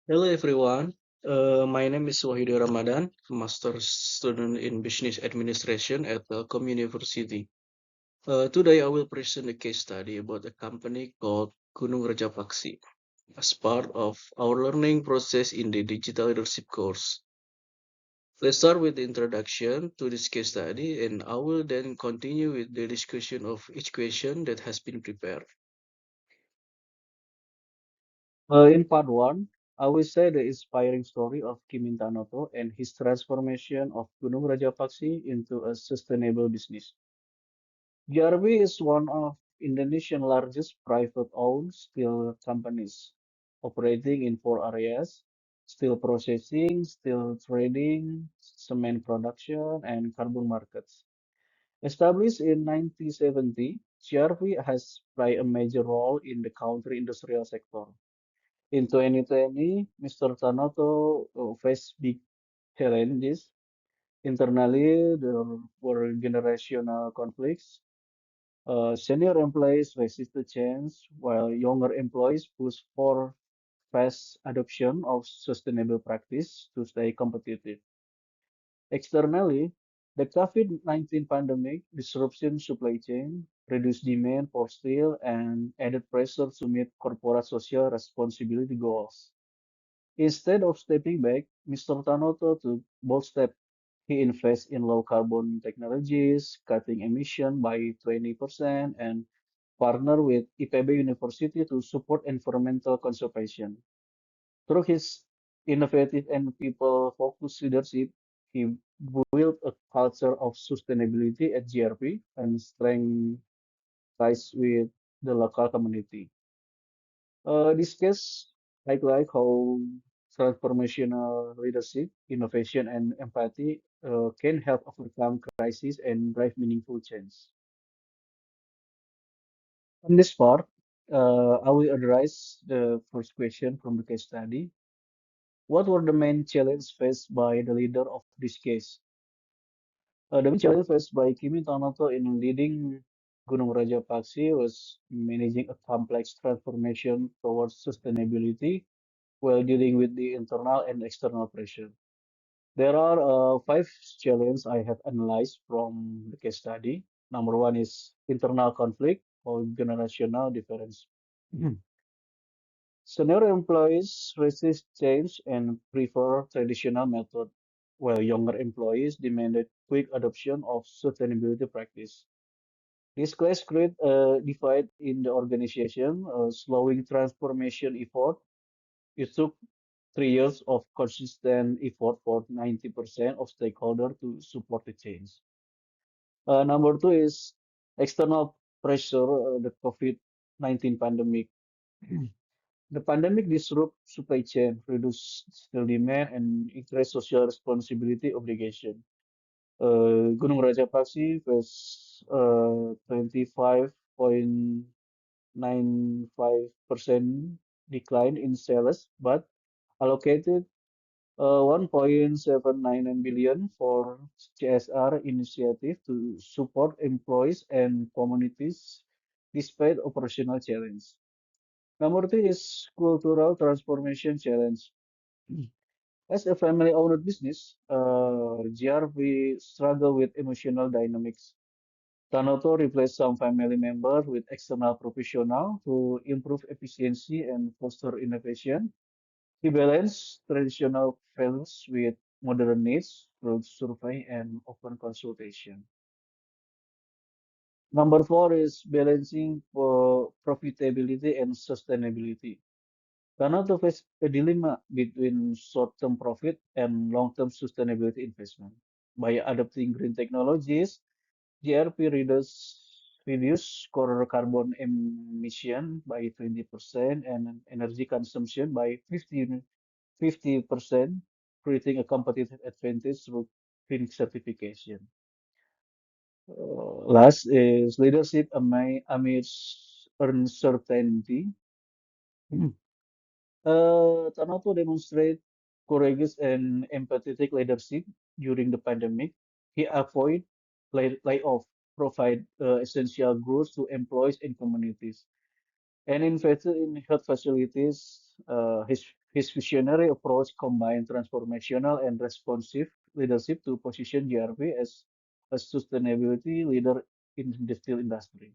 Hello everyone, my name is Wahidi Ramadan, master student in business administration at Telkom University. Today I will present a case study about a company called Gunung Raja Paksi as part of our learning process in the digital leadership course. Let's start with the introduction to this case study and I will then continue with the discussion of each question that has been prepared. In part one, I will say the inspiring story of Kimin Tanoto and his transformation of Gunung Raja Paksi into a sustainable business. GRB is one of Indonesia's largest private-owned steel companies, operating in four areas: steel processing, steel trading, cement production, and carbon markets. Established in 1970, GRB has played a major role in the country industrial sector. In 2020, Mr. Tanoto faced big challenges. Internally, there were generational conflicts. Senior employees resisted change, while younger employees pushed for fast adoption of sustainable practice to stay competitive. Externally, the COVID-19 pandemic disruption supply chain, reduced demand for steel, and added pressure to meet corporate social responsibility goals. Instead of stepping back, Mr. Tanoto took bold steps. He invests in low carbon technologies, cutting emission by 20%, and partner with IPB University to support environmental conservation. Through his innovative and people-focused leadership, he built a culture of sustainability at GRP and strengthened ties with the local community. This case highlight how transformational leadership, innovation, and empathy can help overcome crises and drive meaningful change. On this part, I will address the first question from the case study. What were the main challenges faced by the leader of this case? The main challenge faced by Kimin Tanoto in leading Gunung Raja Paksi was managing a complex transformation towards sustainability while dealing with the internal and external pressure. There are five challenges I have analyzed from the case study. Number one is internal conflict or generational difference. Senior employees resist change and prefer traditional method, while younger employees demanded quick adoption of sustainability practice. This clash created a divide in the organization, slowing transformation effort. It took 3 years of consistent effort for 90% of stakeholders to support the change. Number two is external pressure, the COVID-19 pandemic. The pandemic disrupted supply chain, reduced steel demand, and increased social responsibility obligation. Gunung Raja Paksi faced 25.95% decline in sales, but allocated 1.799 billion for CSR initiative to support employees and communities despite operational challenge. Number three is cultural transformation challenge. As a family-owned business, GRV struggle with emotional dynamics. Tanoto replaced some family members with external professional to improve efficiency and foster innovation. He balanced traditional values with modern needs through survey and open consultation. Number four is balancing profitability and sustainability. Canada faces a dilemma between short-term profit and long-term sustainability investment. By adopting green technologies, GRP reduce core carbon emission by 20% and energy consumption by 50%, creating a competitive advantage through green certification. Last is leadership amidst uncertainty. Tanoto demonstrated courageous and empathetic leadership during the pandemic. He avoided layoff, provide essential goods to employees and communities, and invested in health facilities. His His visionary approach combined transformational and responsive leadership to position GRP as a sustainability leader in the steel industry.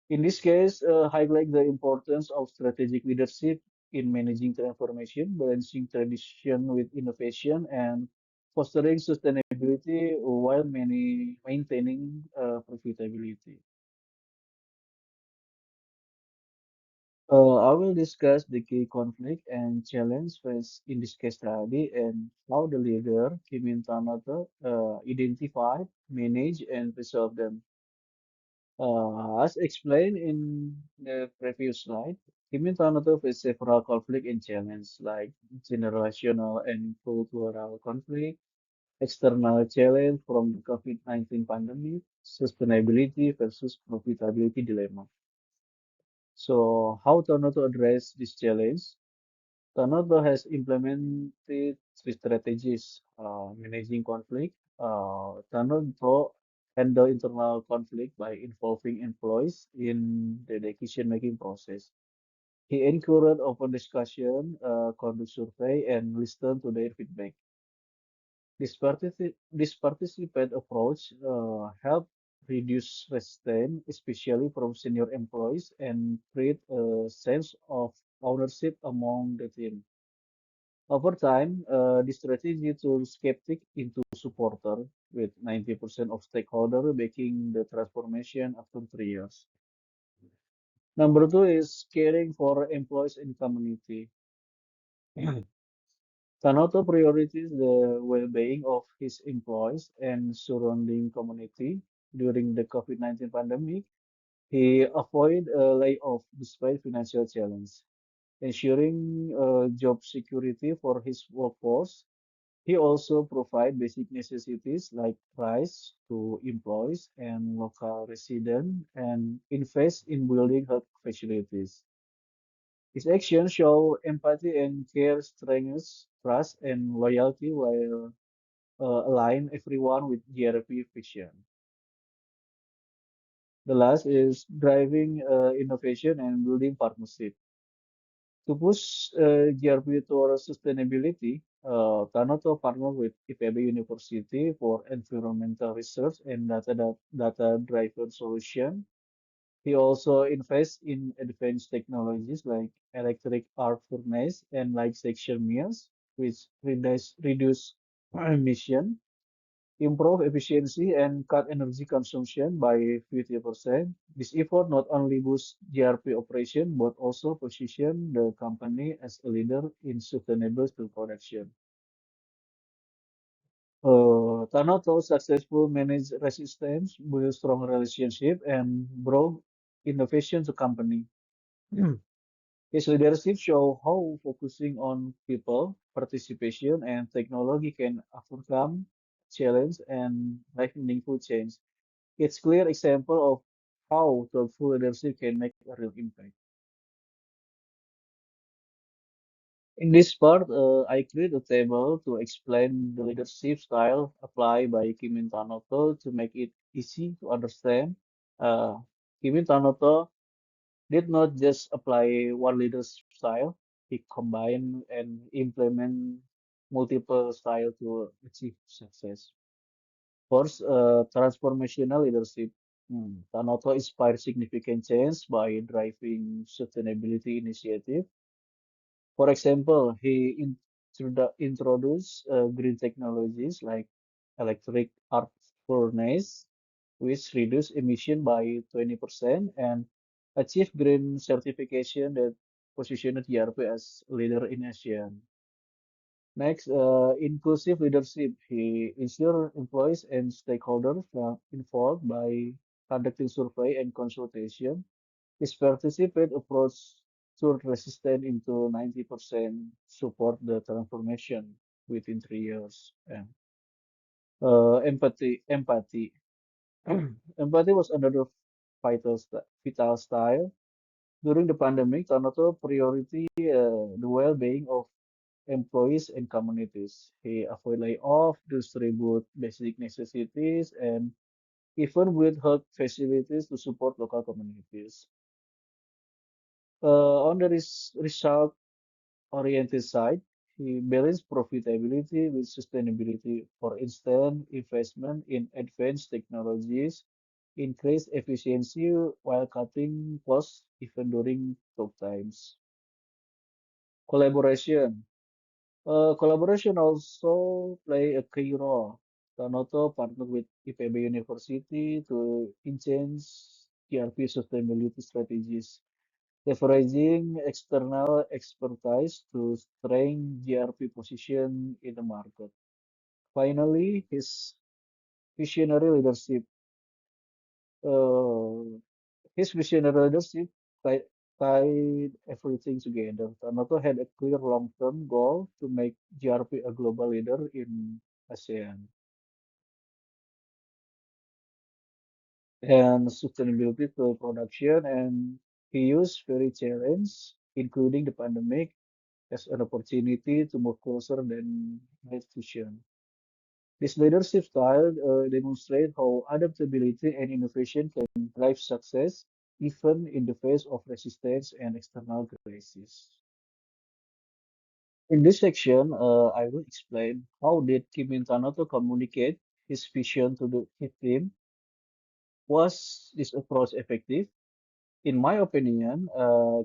In this case, highlight the importance of strategic leadership in managing transformation, balancing tradition with innovation, and fostering sustainability while maintaining profitability. I will discuss the key conflict and challenge faced in this case study and how the leader, Kimin Tanoto, identified, managed, and resolved them. As explained in the previous slide, Kimin Tanoto faced several conflict and challenges like generational and cultural conflict, external challenge from the COVID-19 pandemic, sustainability versus profitability dilemma. So, how Tanoto address this challenge? Tanoto has implemented three strategies, managing conflict. Tanoto handle internal conflict by involving employees in the decision-making process. He encouraged open discussion, conduct survey, and listen to their feedback. This participant approach helped reduce resistance, especially from senior employees, and create a sense of ownership among the team. Over time, the strategy turned skeptic into supporter, with 90% of stakeholders backing the transformation after 3 years. Number two is caring for employees and community. Tanoto prioritizes the well-being of his employees and surrounding community during the COVID-19 pandemic. He avoided a layoff despite financial challenge, ensuring job security for his workforce. He also provides basic necessities like rice to employees and local residents and invests in building health facilities. His actions show empathy and care, strengthens trust and loyalty while align everyone with GRP vision. The last is driving innovation and building partnership. To push GRP towards sustainability, Tanoto partnered with IPB University for environmental research and data-driven solution. He also invests in advanced technologies like electric arc furnace and light section mills, which reduce emission, improve efficiency, and cut energy consumption by 50%. This effort not only boosts GRP operation but also position the company as a leader in sustainable steel production. Tanoto successfully managed resistance, built strong relationship, and brought innovation to company. His leadership show how focusing on people, participation, and technology can overcome challenge and make meaningful change. It's clear example of how thoughtful leadership can make a real impact. In this part, I create a table to explain the leadership style applied by Kimin Tanoto to make it easy to understand. Uh, Kimin Tanoto did not just apply one leadership style, he combined and implement multiple styles to achieve success. First, transformational leadership. Tanoto inspired significant change by driving sustainability initiative. For example, he introduced green technologies like electric arc furnace, which reduce emission by 20% and achieve green certification that positioned ERP as leader in ASEAN. Next, inclusive leadership. He ensure employees and stakeholders are involved by conducting survey and consultation. His participant approach turned resistance into 90% support the transformation within 3 years. And empathy. Empathy was another vital style. During the pandemic, another priority the well-being of employees and communities. He avoid layoff, distribute basic necessities, and even build health facilities to support local communities. On the result, oriented side, he balanced profitability with sustainability. For instance, investment in advanced technologies increased efficiency while cutting costs even during tough times. Collaboration. Collaboration also play a key role. Tanoto partnered with IPB University to enhance ERP sustainability strategies, leveraging external expertise to strengthen GRP position in the market. Finally, his visionary leadership. Uh, his visionary leadership tied, tied everything together. Tanoto had a clear long-term goal to make GRP a global leader in ASEAN and sustainability to production, and he used very challenge, including the pandemic, as an opportunity to move closer than great vision. This leadership style demonstrates how adaptability and innovation can drive success even in the face of resistance and external crises. In this section, I will explain how did Kimin Tanoto communicate his vision to his team. Was this approach effective? In my opinion,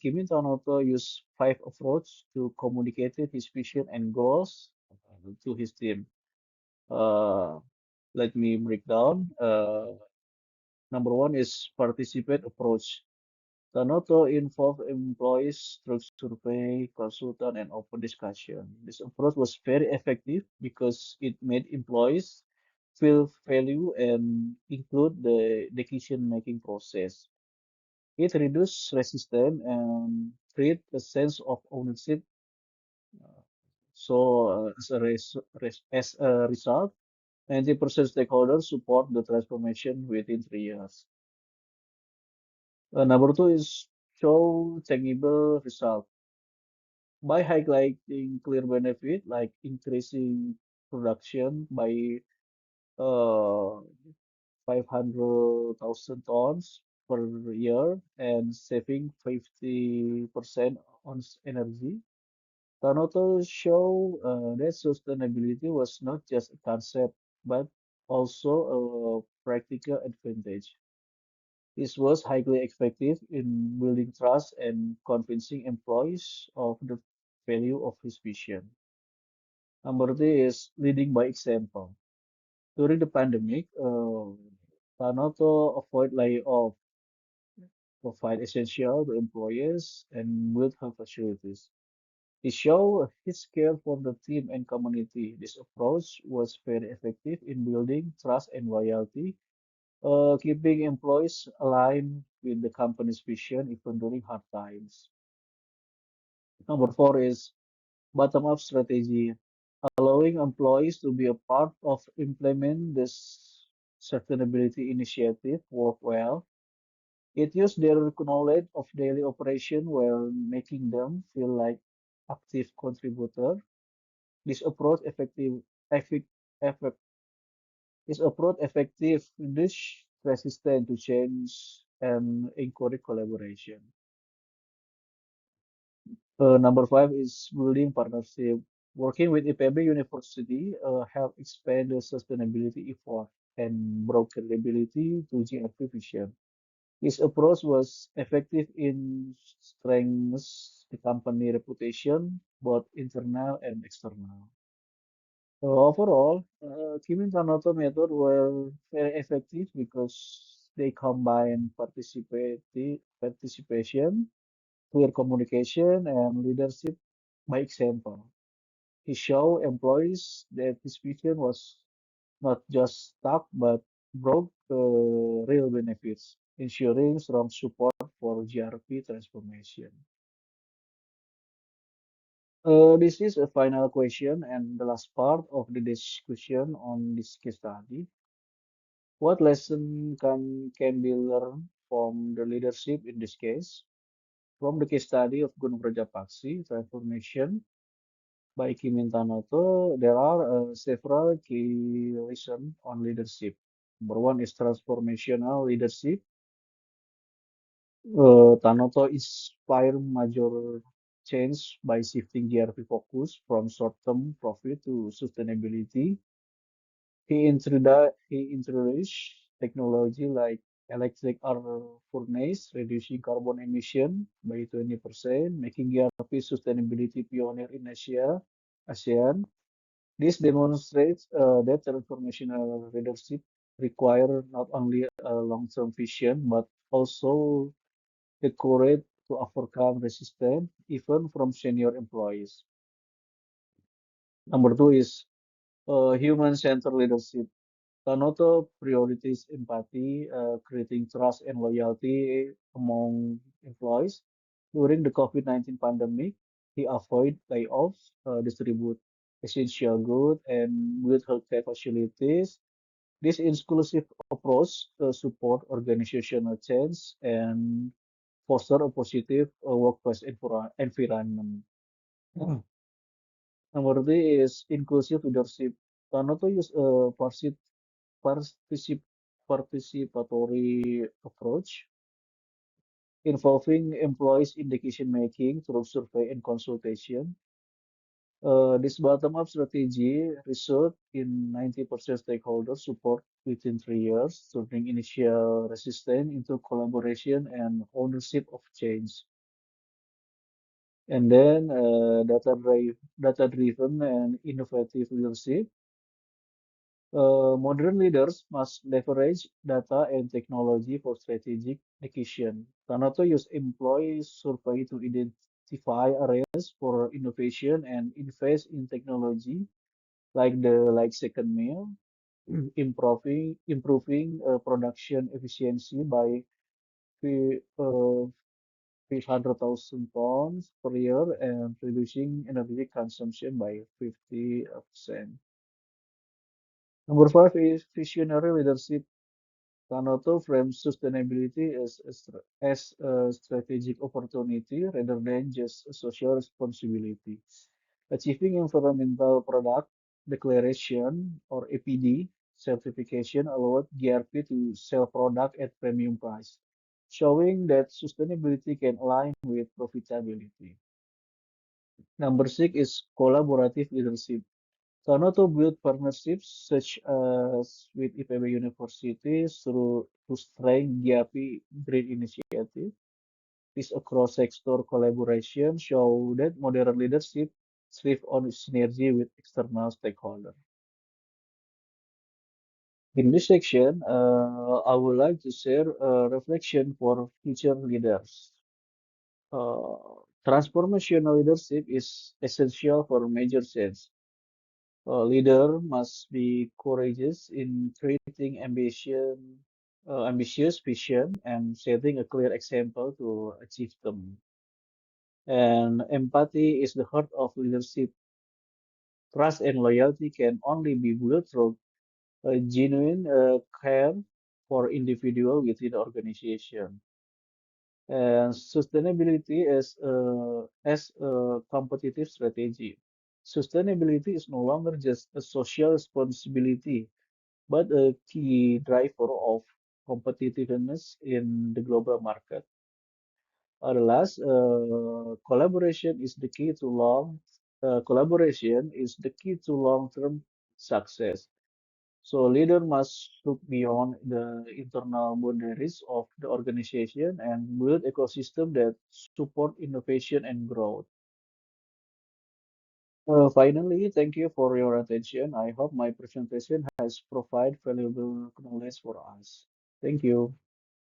Kimin Tanoto used five approaches to communicate his vision and goals to his team. Uh, Let me break down. Number one is participate approach. Tanoto involved employees through survey, consultant, and open discussion. This approach was very effective because it made employees feel value and include the decision-making process. It reduced resistance and create a sense of ownership. As a result, 90% stakeholders support the transformation within 3 years. Number two is show tangible result by highlighting clear benefit like increasing production by uh, 500,000 tons per year and saving 50% on energy. Tanoto show that sustainability was not just a concept but also a practical advantage. This was highly effective in building trust and convincing employees of the value of his vision. Number three is leading by example. During the pandemic, Tanoto avoid layoff, provide essential to employees, and build health facilities. He showed his care for the team and community. This approach was very effective in building trust and loyalty, keeping employees aligned with the company's vision even during hard times. Number four is bottom-up strategy, allowing employees to be a part of implement this sustainability initiative work well. It used their knowledge of daily operation while making them feel like active contributor. This approach effect, effect, this approach effective reduce resistance to change and encourage collaboration. Number five is building partnership. Working with IPB University help expand the sustainability effort and brought credibility to GRP vision. This approach was effective in strengthening the company reputation, both internal and external. So overall, Kimin Tanoto method were very effective because they combine participation, clear communication, and leadership by example. He showed employees that his vision was not just stuck but brought real benefits, ensuring strong support for GRP transformation. This is a final question and the last part of the discussion on this case study. What lesson can be learned from the leadership in this case? From the case study of Gunung Raja Paksi transformation by Kimin Tanoto, there are several key lessons on leadership. Number one is transformational leadership. Tanoto inspired major. change by shifting GRP focus from short-term profit to sustainability. He introduced technology like electric arc furnace, reducing carbon emission by 20%, making GRP sustainability pioneer in ASEAN. This demonstrates that transformational leadership require not only a long-term vision but also the courage to overcome resistance, even from senior employees. Number two is human-centered leadership. Tanoto priorities empathy, creating trust and loyalty among employees. During the COVID-19 pandemic, he avoided layoffs, distribute essential goods, and build healthcare facilities. This inclusive approach support organizational change and foster a positive workplace environment. Number three is inclusive leadership. Tanoto use a particip- participatory approach involving employees in decision making through survey and consultation. This bottom-up strategy resulted in 90% stakeholder support within 3 years, turning initial resistance into collaboration and ownership of change. And then data-driven and innovative leadership. Modern leaders must leverage data and technology for strategic decision. Tanato use employee survey to identify areas for innovation and invest in technology like second meal, improving production efficiency by 300,000 tons per year and reducing energy consumption by 50%. Number five is visionary leadership. Tanoto frames sustainability as a strategic opportunity rather than just a social responsibility. Achieving environmental product declaration or APD certification allowed GRP to sell product at premium price, showing that sustainability can align with profitability. Number six is collaborative leadership. Sanoto built partnerships such as with IPB universities through to strengthen GAP Green Initiative. This across-sector collaboration show that modern leadership thrives on synergy with external stakeholders. In this section, I would like to share a reflection for future leaders. Transformational leadership is essential for major change. A leader must be courageous in creating ambitious vision and setting a clear example to achieve them. And empathy is the heart of leadership. Trust and loyalty can only be built through a genuine care for individual within the organization. And sustainability as a competitive strategy. Sustainability is no longer just a social responsibility but a key driver of competitiveness in the global market. Last, collaboration is the key to long-term success. So leader must look beyond the internal boundaries of the organization and build ecosystem that support innovation and growth. Finally, thank you for your attention. I hope my presentation has provided valuable knowledge for us. Thank you.